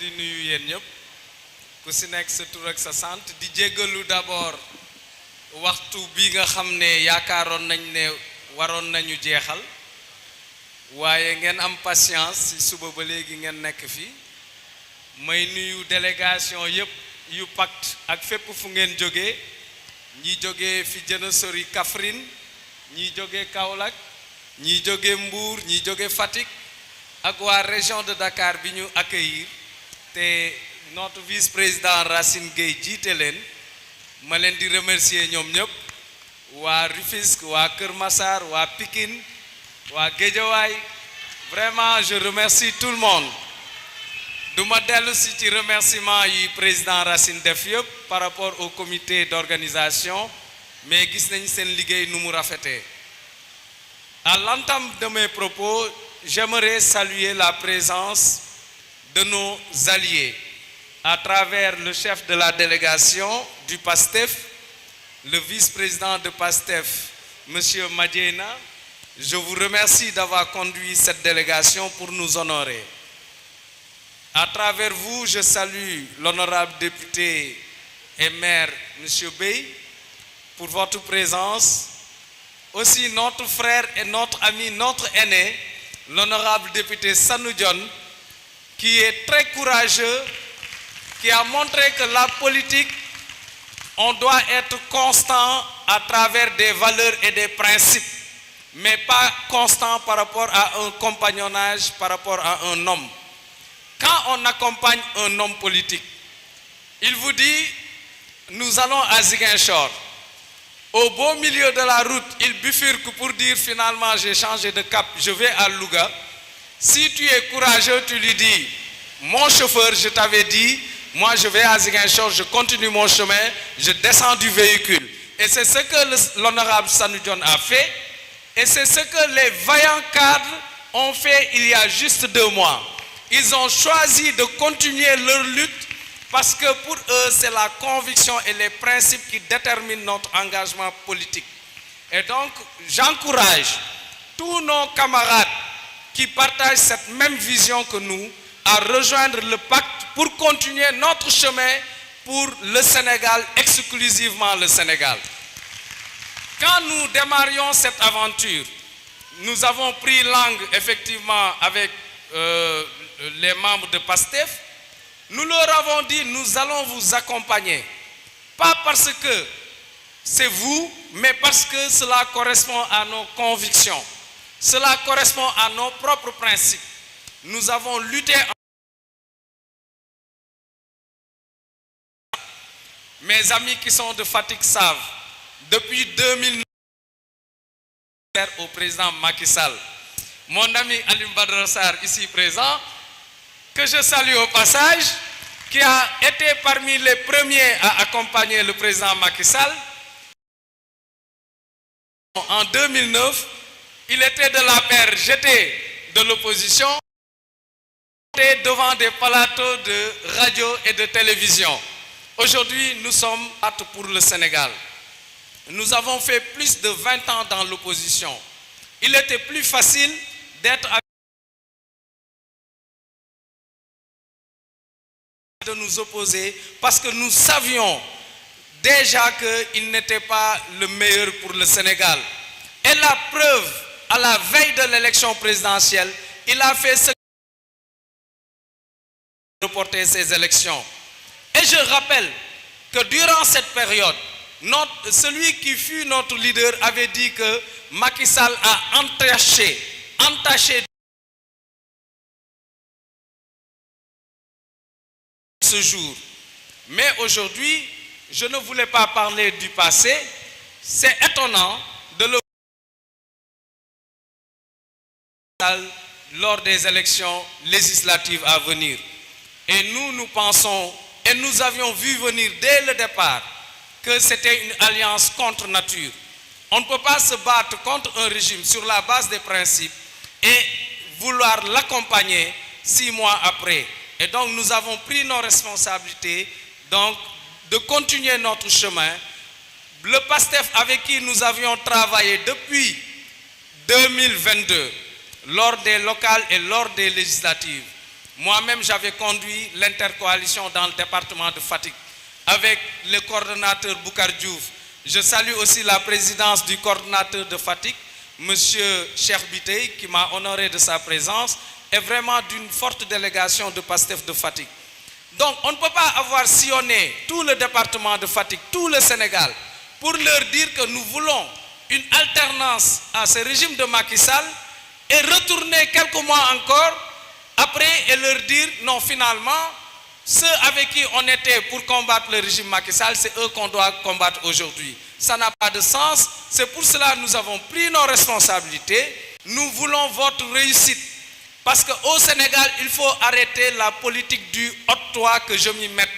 di nuyu yéen ñëpp ku si nekk sa tur ak sa sant di jéggalu d'abord waxtu bi nga xam ne yaakaaroon nañ ne waroon nañu jeexal waaye ngeen am patience si suba ba léegi ngeen nekk fi may nuyu délégation yëpp yu pacte ak fépp fu ngeen jógee ñi jógee fi jën a sori Kaffrine ñi jógee Kaolack ñi jógee Mbour ñi jógee Fatick ak waa région de Dakar bi ñu accueillir te notre vice-président Racine Gueye jiite leen ma leen di remercier ñoom ñëpp waa Rufisque waa Kër Massar waa Pikine waa Guédiawaye vraiment je remercie tout le monde du ma dellu si ci remerciement yi président Racine def yëpp par rapport au comité d'organisation mais gis nañ seen liggéey nu mu rafetee. À l'entame de mes propos, j'aimerais saluer la présence de nos alliés à travers le chef de la délégation du PASTEF, le vice-président de PASTEF, Monsieur Madiena. Je vous remercie d'avoir conduit cette délégation pour nous honorer. À travers vous, je salue l'honorable député et maire, Monsieur Bey, pour votre présence. Aussi notre frère et notre ami, notre aîné, l'honorable député Sanou Dione, qui est très courageux, qui a montré que la politique, on doit être constant à travers des valeurs et des principes, mais pas constant par rapport à un compagnonnage, par rapport à un homme. Quand on accompagne un homme politique, il vous dit, nous allons à Ziguinchor. Au beau milieu de la route, il bifurque pour dire finalement j'ai changé de cap, je vais à Louga. Si tu es courageux, tu lui dis, mon chauffeur, je t'avais dit, moi je vais à Ziguinchor, je continue mon chemin, je descends du véhicule. Et c'est ce que l'honorable Sanou Dione a fait, et c'est ce que les vaillants cadres ont fait il y a juste 2 mois. Ils ont choisi de continuer leur lutte parce que pour eux, c'est la conviction et les principes qui déterminent notre engagement politique. Et donc, j'encourage tous nos camarades qui partagent cette même vision que nous à rejoindre le pacte pour continuer notre chemin pour le Sénégal, exclusivement le Sénégal. Quand nous démarrions cette aventure, nous avons pris langue effectivement avec les membres de PASTEF. Nous leur avons dit, nous allons vous accompagner. Pas parce que c'est vous, mais parce que cela correspond à nos convictions. Cela correspond à nos propres principes. Nous avons lutté. Mes amis qui sont de Fatick savent, depuis 2009, au président Macky Sall, mon ami Alim Badara Sarr, ici présent, que je salue au passage, qui a été parmi les premiers à accompagner le président Macky Sall. En 2009, il était de la paire, j'étais de l'opposition, j'étais devant des plateaux de radio et de télévision. Aujourd'hui, nous sommes aptes pour le Sénégal. Nous avons fait plus de 20 ans dans l'opposition. Il était plus facile d'être de nous opposer parce que nous savions déjà qu'il n'était pas le meilleur pour le Sénégal. Et la preuve, à la veille de l'élection présidentielle, il a fait ce reporter ces élections. Et je rappelle que durant cette période, celui qui fut notre leader avait dit que Macky Sall a entaché ce jour. Mais aujourd'hui, je ne voulais pas parler du passé. C'est étonnant de le voir lors des élections législatives à venir. Et nous pensons, et nous avions vu venir dès le départ, que c'était une alliance contre nature. On ne peut pas se battre contre un régime sur la base des principes et vouloir l'accompagner 6 mois après. Et donc nous avons pris nos responsabilités donc, de continuer notre chemin. Le PASTEF avec qui nous avions travaillé depuis 2022, lors des locales et lors des législatives, Moi-même, j'avais conduit l'intercoalition dans le département de Fatick avec le coordonnateur Boucar Diouf. Je salue aussi la présidence du coordonnateur de Fatick, M. Cheikh Bitey, qui m'a honoré de sa présence, et vraiment d'une forte délégation de PASTEF de Fatick. Donc, on ne peut pas avoir sillonné tout le département de Fatick, tout le Sénégal, pour leur dire que nous voulons une alternance à ce régime de Macky Sall et retourner quelques mois encore après et leur dire non, finalement, ceux avec qui on était pour combattre le régime Macky Sall, c'est eux qu'on doit combattre aujourd'hui. Ça n'a pas de sens. C'est pour cela que nous avons pris nos responsabilités. Nous voulons votre réussite. Parce qu'au Sénégal, il faut arrêter la politique du « haute-toi que je m'y mette ».